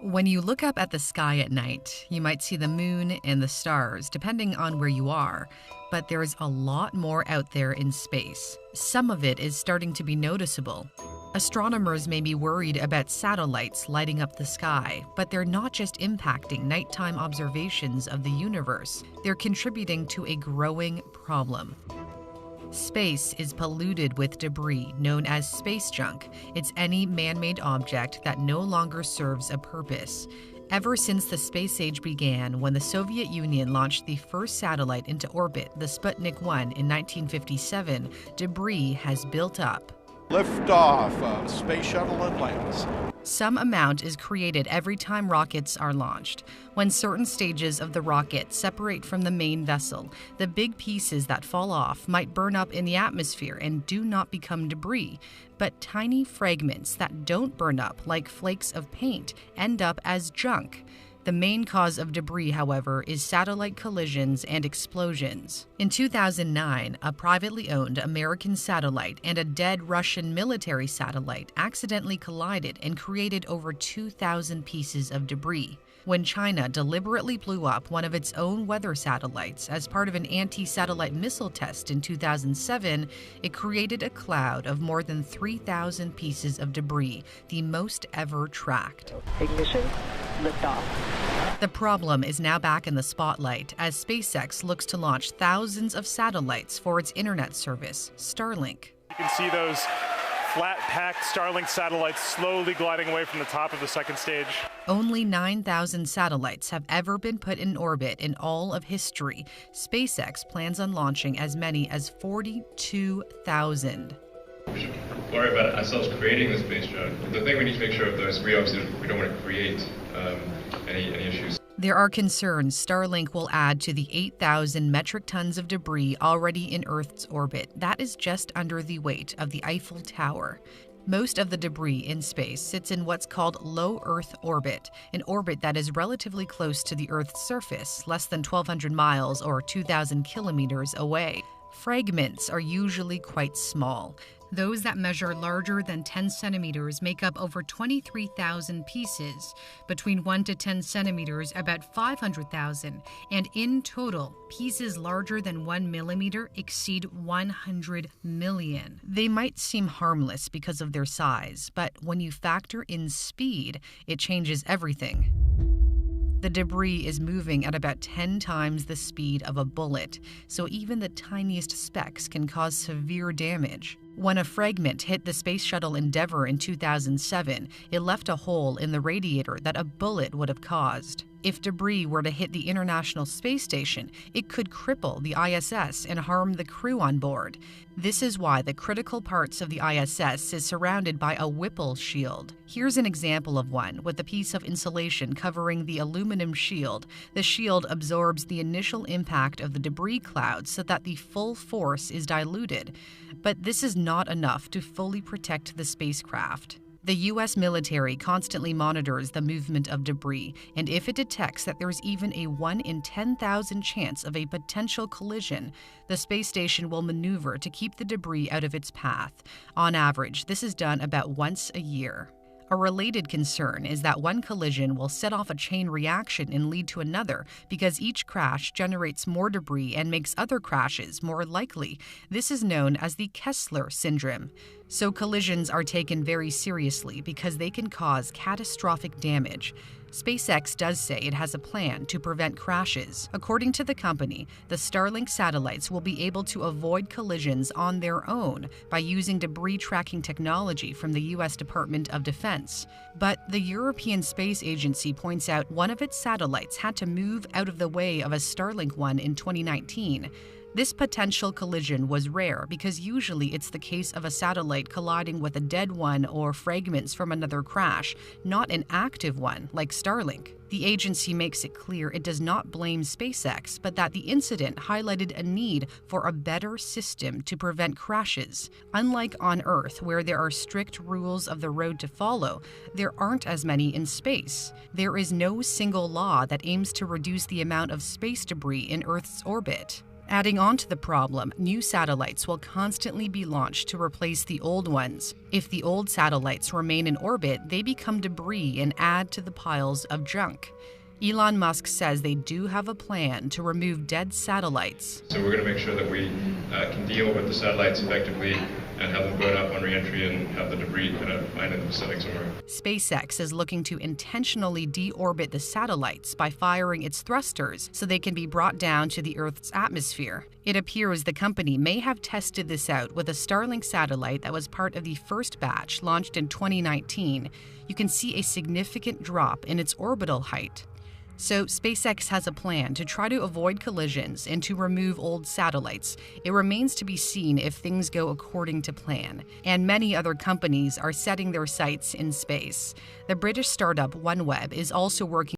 When you look up at the sky at night, you might see the moon and the stars, depending on where you are. But there's a lot more out there in space. Some of it is starting to be noticeable. Astronomers may be worried about satellites lighting up the sky, but they're not just impacting nighttime observations of the universe. They're contributing to a growing problem. Space is polluted with debris known as space junk. It's any man-made object that no longer serves a purpose. Ever since the space age began, when the Soviet Union launched the first satellite into orbit, the Sputnik 1, in 1957, debris has built up. Liftoff of Space Shuttle Atlantis. Some amount is created every time rockets are launched. When certain stages of the rocket separate from the main vessel, the big pieces that fall off might burn up in the atmosphere and do not become debris. But tiny fragments that don't burn up, like flakes of paint, end up as junk. The main cause of debris, however, is satellite collisions and explosions. In 2009, a privately owned American satellite and a dead Russian military satellite accidentally collided and created over 2,000 pieces of debris. When China deliberately blew up one of its own weather satellites as part of an anti-satellite missile test in 2007, it created a cloud of more than 3,000 pieces of debris, the most ever tracked. Ignition, liftoff. The problem is now back in the spotlight as SpaceX looks to launch thousands of satellites for its internet service, Starlink. You can see those flat-packed Starlink satellites slowly gliding away from the top of the second stage. Only 9,000 satellites have ever been put in orbit in all of history. SpaceX plans on launching as many as 42,000. We should worry about ourselves creating the space junk. The thing we need to make sure of, though, is we don't want to create any issues. There are concerns Starlink will add to the 8,000 metric tons of debris already in Earth's orbit. That is just under the weight of the Eiffel Tower. Most of the debris in space sits in what's called low Earth orbit, an orbit that is relatively close to the Earth's surface, less than 1,200 miles or 2,000 kilometers away. Fragments are usually quite small. Those that measure larger than 10 centimeters make up over 23,000 pieces, between 1 to 10 centimeters about 500,000, and in total, pieces larger than 1 millimeter exceed 100 million. They might seem harmless because of their size, but when you factor in speed, it changes everything. The debris is moving at about 10 times the speed of a bullet, so even the tiniest specks can cause severe damage. When a fragment hit the Space Shuttle Endeavour in 2007, it left a hole in the radiator that a bullet would have caused. If debris were to hit the International Space Station, it could cripple the ISS and harm the crew on board. This is why the critical parts of the ISS is surrounded by a Whipple shield. Here's an example of one with a piece of insulation covering the aluminum shield. The shield absorbs the initial impact of the debris cloud so that the full force is diluted. But this is not enough to fully protect the spacecraft. The U.S. military constantly monitors the movement of debris, and if it detects that there's even a 1 in 10,000 chance of a potential collision, the space station will maneuver to keep the debris out of its path. On average, this is done about once a year. A related concern is that one collision will set off a chain reaction and lead to another because each crash generates more debris and makes other crashes more likely. This is known as the Kessler syndrome. So collisions are taken very seriously because they can cause catastrophic damage. SpaceX does say it has a plan to prevent crashes. According to the company, the Starlink satellites will be able to avoid collisions on their own by using debris tracking technology from the U.S. Department of Defense. But the European Space Agency points out one of its satellites had to move out of the way of a Starlink one in 2019. This potential collision was rare because usually it's the case of a satellite colliding with a dead one or fragments from another crash, not an active one like Starlink. The agency makes it clear it does not blame SpaceX, but that the incident highlighted a need for a better system to prevent crashes. Unlike on Earth, where there are strict rules of the road to follow, there aren't as many in space. There is no single law that aims to reduce the amount of space debris in Earth's orbit. Adding on to the problem, new satellites will constantly be launched to replace the old ones. If the old satellites remain in orbit, they become debris and add to the piles of junk. Elon Musk says they do have a plan to remove dead satellites. So we're going to make sure that we can deal with the satellites effectively and have them burn up on re-entry and have the debris kind of find them sitting somewhere. SpaceX is looking to intentionally deorbit the satellites by firing its thrusters so they can be brought down to the Earth's atmosphere. It appears the company may have tested this out with a Starlink satellite that was part of the first batch launched in 2019. You can see a significant drop in its orbital height. So SpaceX has a plan to try to avoid collisions and to remove old satellites. It remains to be seen if things go according to plan. And many other companies are setting their sights in space. The British startup OneWeb is also working